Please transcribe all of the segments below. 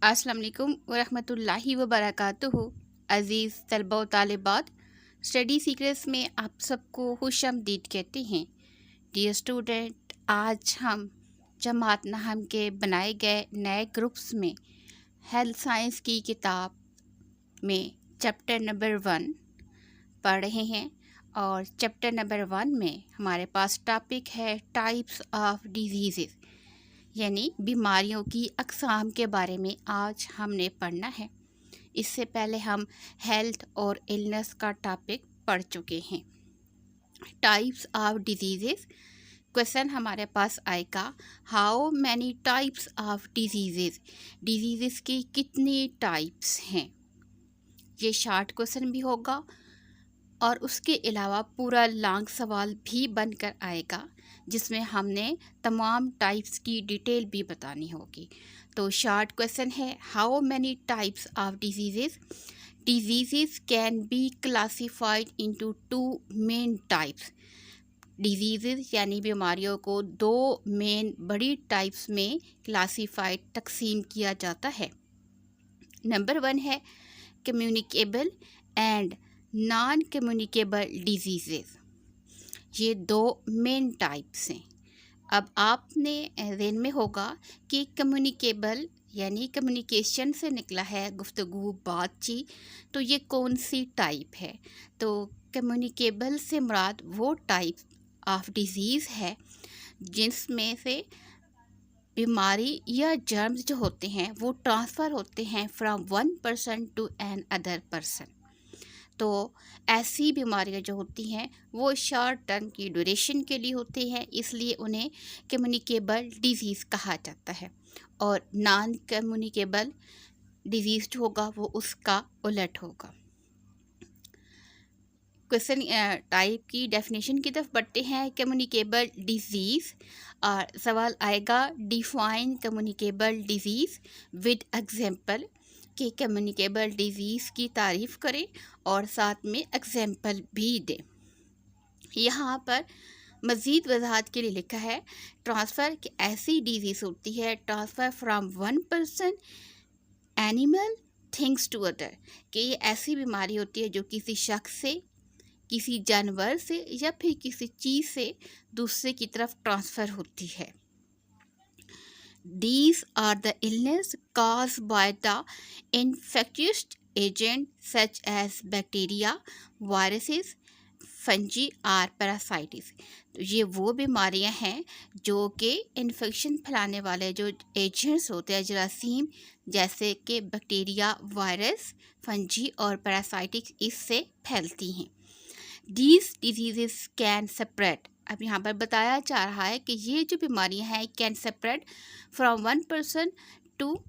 अस्सलाम वालेकुम वरहमतुल्लाहि वबरकातुहू। अज़ीज़ तलबा व तालिबात, स्टडी सीक्रेट्स में आप सबको खुशामदीद कहते हैं। डियर स्टूडेंट, आज हम जमात नहम के बनाए गए नए ग्रुप्स में हेल्थ साइंस की किताब में चैप्टर नंबर 1 पढ़ रहे हैं। और चैप्टर नंबर 1 में हमारे पास टॉपिक है टाइप्स ऑफ डिजीज़, यानी बीमारियों की अक़साम के बारे में आज हमने पढ़ना है। इससे पहले हम हेल्थ और इलनेस का टॉपिक पढ़ चुके हैं। टाइप्स ऑफ डिजीज़ क्वेश्चन हमारे पास आएगा, how many types of disease की कितनी टाइप्स हैं। ये शॉर्ट क्वेश्चन भी होगा और उसके अलावा पूरा लॉन्ग सवाल भी बनकर आएगा, जिसमें हमने तमाम टाइप्स की डिटेल भी बतानी होगी। तो शॉर्ट क्वेश्चन है, how many types of disease can be classified into 2 main types. Disease यानी बीमारियों को 2 मेन बड़ी टाइप्स में क्लासिफाइड तकसीम किया जाता है। नंबर 1 है communicable and non communicable disease. ये 2 मेन टाइप्स हैं। अब आपने ज़हन में होगा कि कम्युनिकेबल यानी कम्युनिकेशन से निकला है, गुफ्तगू, बातचीत, तो ये कौन सी टाइप है। तो कम्युनिकेबल से मुराद वो टाइप ऑफ डिजीज़ है जिसमें से बीमारी या जर्म्स जो होते हैं वो ट्रांसफ़र होते हैं from one person to another person. तो ऐसी बीमारियां जो होती हैं वो शॉर्ट टर्म की ड्यूरेशन के लिए होती हैं, इसलिए उन्हें कम्युनिकेबल डिजीज़ कहा जाता है। और नॉन कम्युनिकेबल डिजीज़ जो होगा वो उसका उलट होगा। क्वेश्चन टाइप की डेफिनेशन की तरफ बढ़ते हैं। कम्युनिकेबल डिजीज़ और सवाल आएगा, define communicable disease with example, कि कम्युनिकेबल डिजीज़ की तारीफ़ करें और साथ में एग्जांपल भी दें। यहाँ पर मज़ीद वजाहत के लिए लिखा है, ट्रांसफ़र की ऐसी डिजीज़ होती है, transfer from one person animal things to other, कि ये ऐसी बीमारी होती है जो किसी शख्स से, किसी जानवर से या फिर किसी चीज़ से दूसरे की तरफ ट्रांसफ़र होती है। These are the illness caused by the infectious agent such as bacteria, viruses, fungi और पैरासाइटिस। तो ये वो बीमारियां हैं जो कि इन्फेक्शन फैलाने वाले जो एजेंट्स होते हैं, जरासीम, जैसे कि बैक्टीरिया, वायरस, फंजी और पैरासाइटिक्स, इससे फैलती हैं। These diseases can spread, अब यहाँ पर बताया जा रहा है कि ये जो बीमारियां हैं can spread from one person to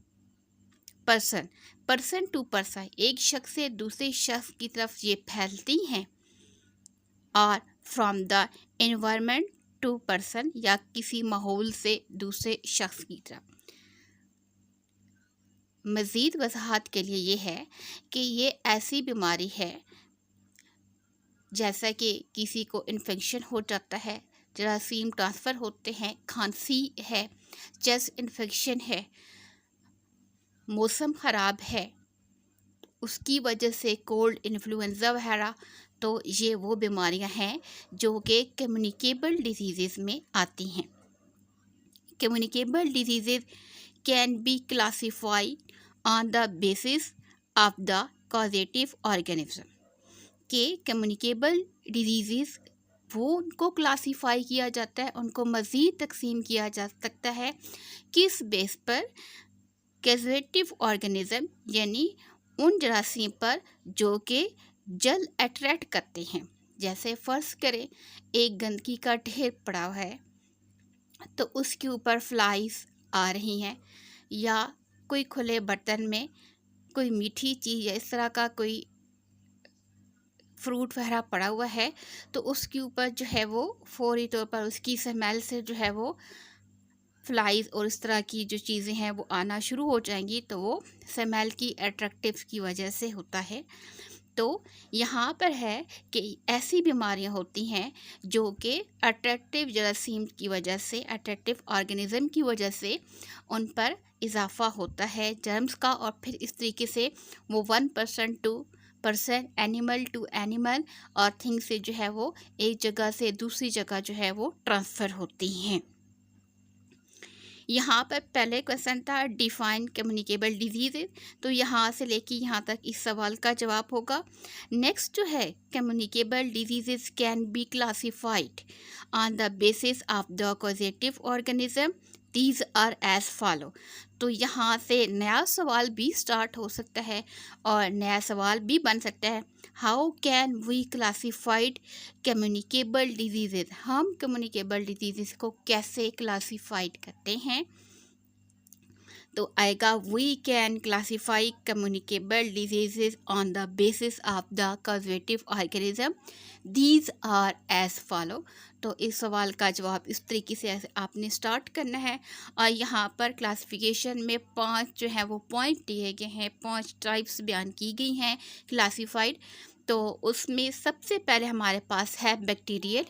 person, person to person, एक शख्स से दूसरे शख्स की तरफ ये फैलती हैं, और from the environment to person, या किसी माहौल से दूसरे शख्स की तरफ। मज़ीद वजाहत के लिए ये है कि ये ऐसी बीमारी है जैसा कि किसी को इन्फेक्शन हो जाता है, जरासीम ट्रांसफ़र होते हैं, खांसी है, चेस्ट इन्फेक्शन है, मौसम ख़राब है, उसकी वजह से कोल्ड, इन्फ्लुएंज़ा वगैरह, तो ये वो बीमारियां हैं जो कि कम्युनिकेबल डिजीज़ में आती हैं। Communicable disease can be classified on the basis of the causative organism, के कम्युनिकेबल डिजीज़ वो उनको क्लासीफाई किया जाता है, उनको मज़ीद तकसीम किया जा सकता है किस बेस पर, कॉजेटिव ऑर्गेनिज्म यानी उन जरासीम पर जो कि जल अट्रैक्ट करते हैं। जैसे फ़र्ज़ करें एक गंदगी का ढेर पड़ा हुआ है तो उसके ऊपर फ्लाइज आ रही हैं, या कोई खुले बर्तन में कोई मीठी चीज़ या इस तरह का कोई फ्रूट वगैरह पड़ा हुआ है, तो उसके ऊपर जो है वो फौरी तौर पर उसकी स्मेल से जो है वो फ्लाइज और इस तरह की जो चीज़ें हैं वो आना शुरू हो जाएंगी। तो वो स्मेल की अट्रैक्टिव की वजह से होता है। तो यहाँ पर है कि ऐसी बीमारियाँ होती हैं जो कि अट्रैक्टिव जरासीम की वजह से, अट्रैक्टिव ऑर्गेनिज्म की वजह से उन पर इजाफा होता है जर्म्स का, और फिर इस तरीके से वो 1% to person, animal to animal और थिंग से जो है वो एक जगह से दूसरी जगह जो है वो ट्रांसफ़र होती हैं। यहाँ पर पहले क्वेश्चन था डिफाइन कम्युनिकेबल डिजीज़, तो यहाँ से लेके यहाँ तक इस सवाल का जवाब होगा। नेक्स्ट जो है, communicable disease can be classified on the basis of the causative organism, these are as follow. तो यहाँ से नया सवाल भी स्टार्ट हो सकता है और नया सवाल भी बन सकता है, how can we classified communicable disease, हम कम्युनिकेबल डिजीज़ को कैसे क्लासिफाइड करते हैं। तो आएगा we can classify communicable disease on the basis of the causative organism, these are as follow. तो इस सवाल का जवाब इस तरीके से आपने स्टार्ट करना है। और यहाँ पर क्लासिफिकेशन में 5 जो है वो पॉइंट दिए गए हैं, 5 टाइप्स बयान की गई हैं क्लासिफाइड। तो उसमें सबसे पहले हमारे पास है बैक्टीरियल।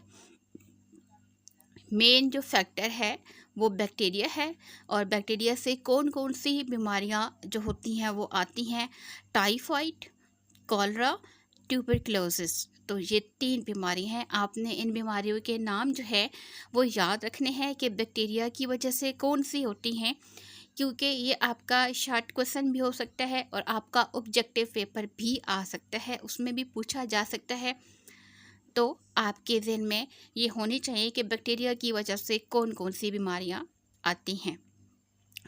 मेन जो फैक्टर है वो बैक्टीरिया है, और बैक्टीरिया से कौन कौन सी बीमारियां जो होती हैं वो आती हैं, टाइफाइड, कॉलरा, ट्यूबरक्लोसिस। तो ये 3 बीमारी हैं। आपने इन बीमारियों के नाम जो है वो याद रखने हैं कि बैक्टीरिया की वजह से कौन सी होती हैं, क्योंकि ये आपका शॉर्ट क्वेश्चन भी हो सकता है और आपका ऑब्जेक्टिव पेपर भी आ सकता है, उसमें भी पूछा जा सकता है। तो आपके ज़हन में ये होनी चाहिए कि बैक्टीरिया की वजह से कौन कौन सी बीमारियां आती हैं।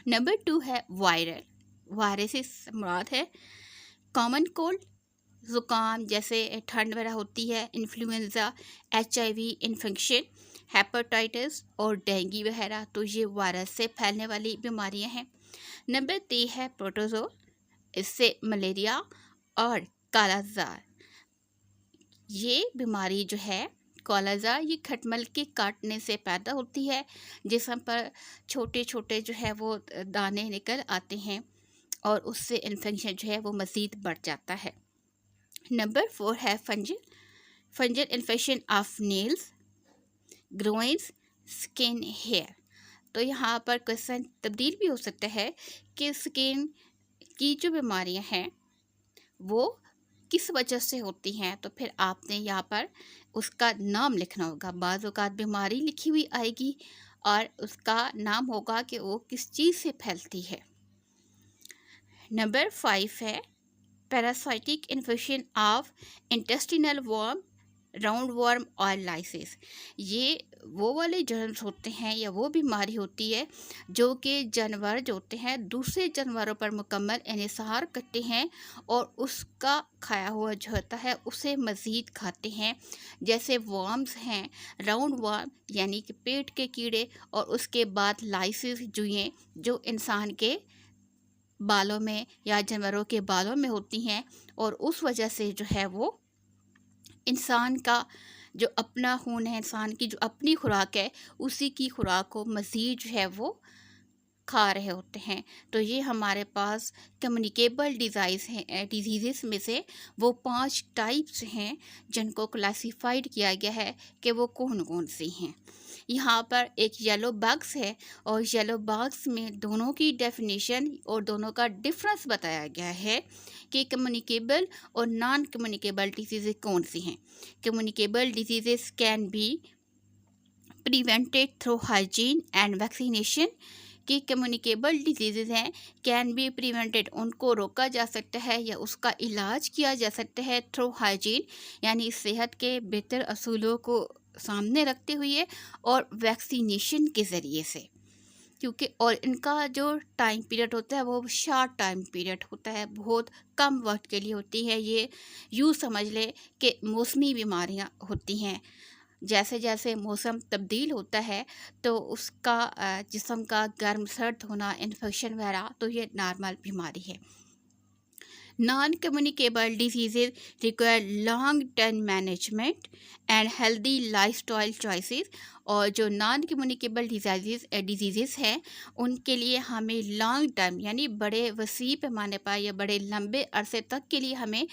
नंबर 2 है वायरल। वायरस से मुराद है कॉमन कोल्ड, ज़ुकाम जैसे ठंड वगैरह होती है, इन्फ्लुएंज़ा, HIV इन्फेक्शन, हेपेटाइटिस और डेंगू वगैरह। तो ये वायरस से फैलने वाली बीमारियां हैं। नंबर 3 है प्रोटोजोल, इससे मलेरिया और कालाजार। ये बीमारी जो है कॉलरा, ये खटमल के काटने से पैदा होती है, जिसम पर छोटे छोटे जो है वो दाने निकल आते हैं और उससे इन्फेक्शन जो है वो मज़ीद बढ़ जाता है। नंबर 4 है fungal infection of nails, groins, skin, hair. तो यहाँ पर क्वेश्चन तब्दील भी हो सकता है कि स्किन की जो बीमारियाँ हैं वो किस वजह से होती हैं, तो फिर आपने यहाँ पर उसका नाम लिखना होगा। बाज़ औक़ात बीमारी लिखी हुई आएगी और उसका नाम होगा कि वो किस चीज़ से फैलती है। नंबर 5 है parasitic infection of intestinal worm, round worm और लाइसिस। ये वो वाले जर्म्स होते हैं या वो बीमारी होती है जो कि जानवर जो होते हैं दूसरे जानवरों पर मुकम्मल इन्हिसार करते हैं और उसका खाया हुआ जो होता है उसे मज़ीद खाते हैं। जैसे वर्म्स हैं, राउंड वर्म यानी कि पेट के कीड़े, और उसके बाद लाइसिस जुएँ जो इंसान के बालों में या जानवरों के बालों में होती हैं, और उस वजह से जो है वो इंसान का जो अपना खून है, इंसान की जो अपनी खुराक है, उसी की खुराक को मज़ीद जो है वो खा रहे होते हैं। तो ये हमारे पास कम्युनिकेबल डिजीज़ में से वो 5 टाइप्स हैं जिनको क्लासिफाइड किया गया है कि वो कौन कौन सी हैं। यहाँ पर एक येलो बग्स है और येलो बग्स में दोनों की डेफिनेशन और दोनों का डिफरेंस बताया गया है कि कम्युनिकेबल और नॉन कम्युनिकेबल डिजीज़ कौन सी हैं। Communicable disease can be prevented through hygiene and vaccination, कि कम्युनिकेबल डिजीज़ हैं कैन बी प्रिवेंटेड, उनको रोका जा सकता है या उसका इलाज किया जा सकता है थ्रू हाइजीन यानी सेहत के बेहतर असूलों को सामने रखते हुए और वैक्सीनेशन के ज़रिए से, क्योंकि और इनका जो टाइम पीरियड होता है वो शॉर्ट टाइम पीरियड होता है, बहुत कम वक्त के लिए होती है। ये यूँ समझ ले कि मौसमी बीमारियां होती हैं, जैसे जैसे मौसम तब्दील होता है तो उसका जिस्म का गर्म सर्द होना, इन्फेक्शन वगैरह, तो ये नॉर्मल बीमारी है। Non-communicable diseases require long-term management and healthy lifestyle choices। और जो नॉन कम्युनिकेबल डिजीज़ हैं उनके लिए हमें लॉन्ग टर्म यानी बड़े वसी पैमाने पर या बड़े लंबे अरसे तक के लिए हमें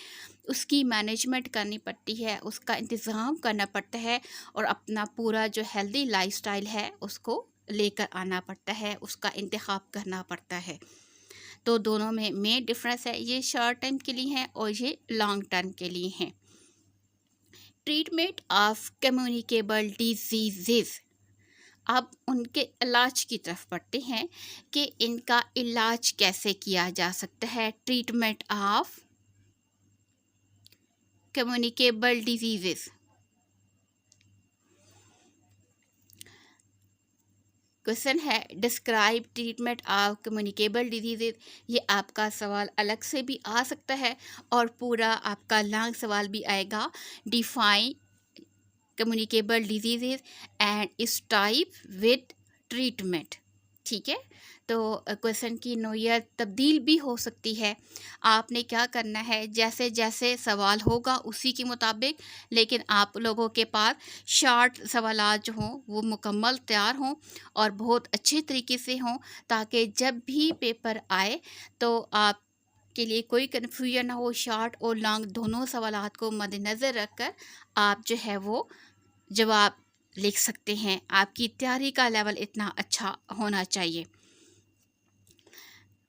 उसकी मैनेजमेंट करनी पड़ती है, उसका इंतज़ाम करना पड़ता है और अपना पूरा जो हेल्दी लाइफस्टाइल है उसको लेकर आना पड़ता है, उसका इंतखाब करना पड़ता है। तो दोनों में मेन डिफरेंस है, ये शॉर्ट टर्म के लिए हैं और ये लॉन्ग टर्म के लिए हैं। ट्रीटमेंट ऑफ कम्युनिकेबल डिजीज़, अब उनके इलाज की तरफ बढ़ते हैं कि इनका इलाज कैसे किया जा सकता है। Treatment of communicable disease, question है describe treatment of communicable disease. ये आपका सवाल अलग से भी आ सकता है और पूरा आपका लॉन्ग सवाल भी आएगा। डिफाइन कम्युनिकेबल डिजीज़ एंड इस टाइप विद ट्रीटमेंट। ठीक है, तो क्वेश्चन की नोयत तब्दील भी हो सकती है। आपने क्या करना है, जैसे जैसे सवाल होगा उसी के मुताबिक, लेकिन आप लोगों के पास शॉर्ट सवालात जो हों वो मुकम्मल तैयार हों और बहुत अच्छे तरीके से हों, ताकि जब भी पेपर आए तो आप के लिए कोई कन्फ्यूजन ना हो। शॉर्ट और लॉन्ग दोनों सवालात को मद्देनज़र रखकर आप जो है वो जवाब लिख सकते हैं। आपकी तैयारी का लेवल इतना अच्छा होना चाहिए।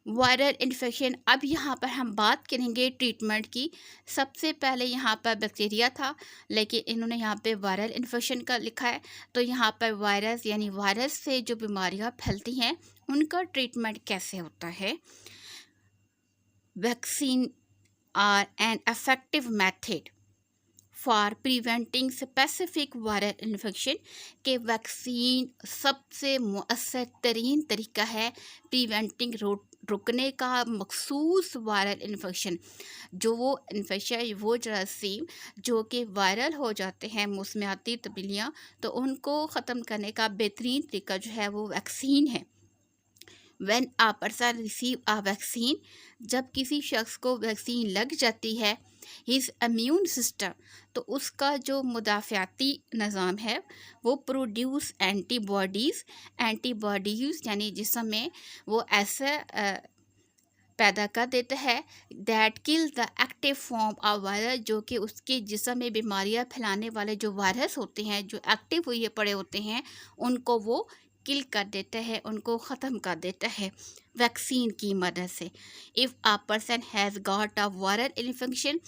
वायरल इन्फेक्शन, अब यहाँ पर हम बात करेंगे ट्रीटमेंट की। सबसे पहले यहाँ पर बैक्टीरिया था, लेकिन इन्होंने यहाँ पे वायरल इन्फेक्शन का लिखा है। तो यहाँ पर वायरस यानी वायरस से जो बीमारियाँ फैलती हैं उनका ट्रीटमेंट कैसे होता है। Vaccine are an effective method for preventing specific viral infection, के वैक्सीन सबसे मुअस्सर तरीन तरीका है प्रिवेंटिंग रुकने का मखसूस वायरल इन्फेक्शन। जो वो इन्फेक्शन, वो जरासीम जो कि वायरल हो जाते हैं, मौसमियाती तब्दीलियाँ, तो उनको ख़त्म करने का बेहतरीन तरीका जो है वो वैक्सीन है। When a person receive a vaccine, जब किसी शख्स को वैक्सीन लग जाती है, his immune system, तो उसका जो मुदाफ़ाती निज़ाम है वो प्रोड्यूस एंटीबॉडीज़ यानी जिस्म में वो ऐसा पैदा कर देता है that kill the active form of virus, जो कि उसके जिस्म में बीमारियां फैलाने वाले जो वायरस होते हैं, जो एक्टिव हुए पड़े होते हैं, उनको वो किल कर देता है, उनको ख़त्म कर देता है वैक्सीन की मदद से। If a person has got a viral infection,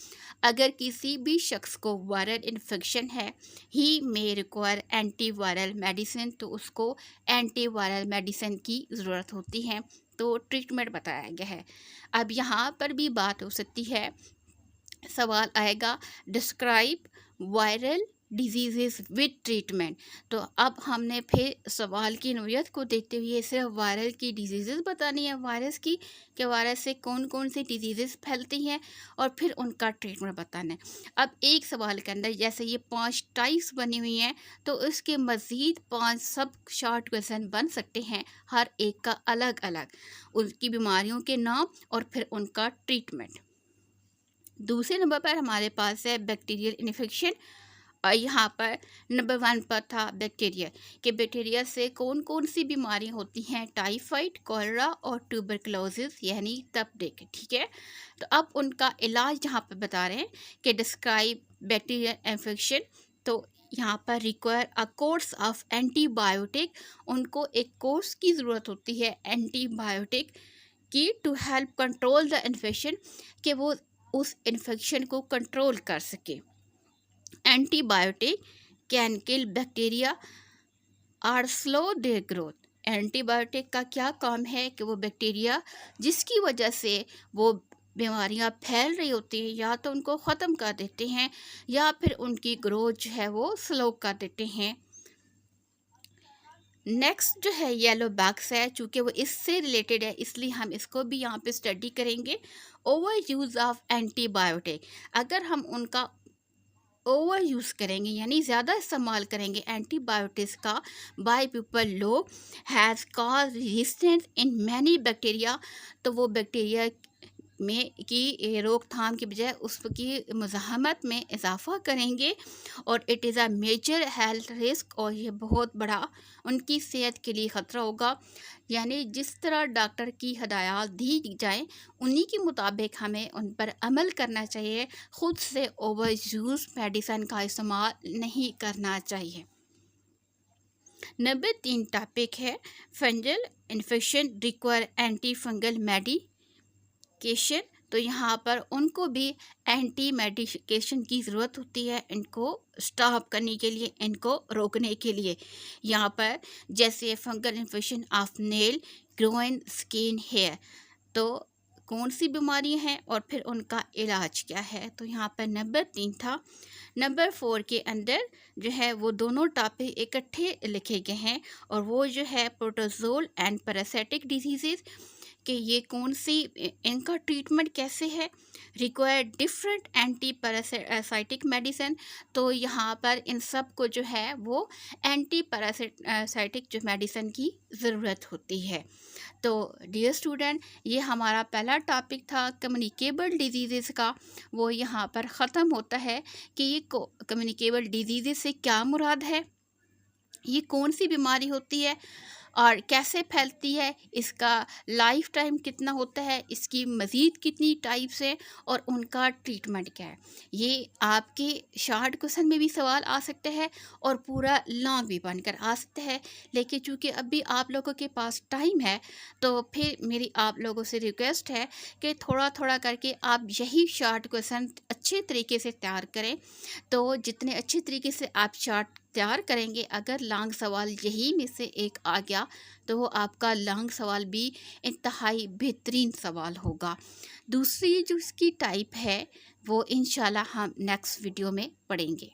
अगर किसी भी शख्स को वायरल इन्फेक्शन है, ही मे रिक्वायर एंटीवायरल मेडिसिन, तो उसको एंटीवायरल मेडिसिन की ज़रूरत होती है। तो ट्रीटमेंट बताया गया है। अब यहाँ पर भी बात हो सकती है, सवाल आएगा describe viral disease with treatment. तो अब हमने फिर सवाल की नोयत को देखते हुए सिर्फ वायरल की डिजीज़ बतानी है, वायरस की, कि वायरस से कौन कौन सी डिजीज़ फैलती हैं और फिर उनका ट्रीटमेंट बताना है। अब एक सवाल के अंदर जैसे ये 5 टाइप्स बनी हुई हैं, तो इसके मज़ीद 5 सब शॉर्ट क्वेश्चन बन सकते हैं, हर एक का अलग अलग, उनकी बीमारियों के नाम और फिर उनका ट्रीटमेंट। दूसरे नंबर पर हमारे पास है बैक्टीरियल इन्फेक्शन, और यहाँ पर नंबर 1 पर था बैक्टीरिया, कि बैक्टीरिया से कौन कौन सी बीमारियाँ होती हैं, टाइफाइड, कॉलरा और ट्यूबरकुलोसिस यानी तपेदिक। ठीक है, तो अब उनका इलाज यहाँ पर बता रहे हैं कि डिस्क्राइब बैक्टीरियल इन्फेक्शन। तो यहाँ पर require a course of antibiotic, उनको एक कोर्स की ज़रूरत होती है एंटीबायोटिक की, to help control the infection, कि वो उस इन्फेक्शन को कंट्रोल कर सके। एंटीबायोटिक कैन किल बैक्टीरिया और स्लो देयर ग्रोथ। एंटीबायोटिक का क्या काम है कि वो बैक्टीरिया जिसकी वजह से वो बीमारियां फैल रही होती हैं, या तो उनको ख़त्म कर देते हैं या फिर उनकी ग्रोथ जो है वो स्लो कर देते हैं। नेक्स्ट जो है येलो बैग्स है, चूँकि वो इससे रिलेटेड है इसलिए हम इसको भी यहाँ पे स्टडी करेंगे। ओवर यूज़ ऑफ एंटीबायोटिक, अगर हम उनका ओवर यूज़ करेंगे यानी ज़्यादा इस्तेमाल करेंगे एंटीबायोटिक्स का by people low, has cause resistance in many bacteria, तो वो बैक्टीरिया में की रोकथाम की बजाय उसकी मुज़ाहमत में इजाफ़ा करेंगे, और it is a major health risk, और ये बहुत बड़ा उनकी सेहत के लिए ख़तरा होगा। यानी जिस तरह डॉक्टर की हदायत दी जाए उन्हीं के मुताबिक हमें उन पर अमल करना चाहिए। ख़ुद से ओवर यूज़ मेडिसिन का इस्तेमाल नहीं करना चाहिए। नंबर 3 टॉपिक है fungal infection require anti fungal medication. तो यहाँ पर उनको भी एंटी मेडिकेशन की ज़रूरत होती है, इनको स्टॉप करने के लिए, इनको रोकने के लिए। यहाँ पर जैसे fungal infection of nail, groin, skin, hair, तो कौन सी बीमारी हैं और फिर उनका इलाज क्या है। तो यहाँ पर नंबर 3 था। नंबर 4 के अंदर जो है वो दोनों टॉपिक इकट्ठे लिखे गए हैं, और वो जो है प्रोटोजोल एंड पैरासिटिक डिजीज़ कि ये कौन सी, इनका ट्रीटमेंट कैसे है, require different anti parasitic medicine. तो यहाँ पर इन सब को जो है वो एंटी पैरासाइटिक जो मेडिसिन की ज़रूरत होती है। तो डियर स्टूडेंट, ये हमारा पहला टॉपिक था कम्युनिकेबल डिजीज़ का, वो यहाँ पर ख़त्म होता है कि ये कम्युनिकेबल डिजीज़ से क्या मुराद है, ये कौन सी बीमारी होती है और कैसे फैलती है, इसका लाइफ टाइम कितना होता है, इसकी मज़ीद कितनी टाइप्स है और उनका ट्रीटमेंट क्या है। ये आपके शॉर्ट क्वेश्चन में भी सवाल आ सकते हैं और पूरा लॉन्ग भी बनकर आ सकता है, लेकिन चूँकि अभी आप लोगों के पास टाइम है तो फिर मेरी आप लोगों से रिक्वेस्ट है कि थोड़ा थोड़ा करके आप यही शॉर्ट क्वेश्चन अच्छे तरीके से तैयार करें। तो जितने अच्छे तरीके से आप शॉर्ट तैयार करेंगे, अगर लॉन्ग सवाल यही में से एक आ गया तो वो आपका लॉन्ग सवाल भी इंतहाई बेहतरीन सवाल होगा। दूसरी जो इसकी टाइप है वो इंशाल्लाह हम नेक्स्ट वीडियो में पढ़ेंगे।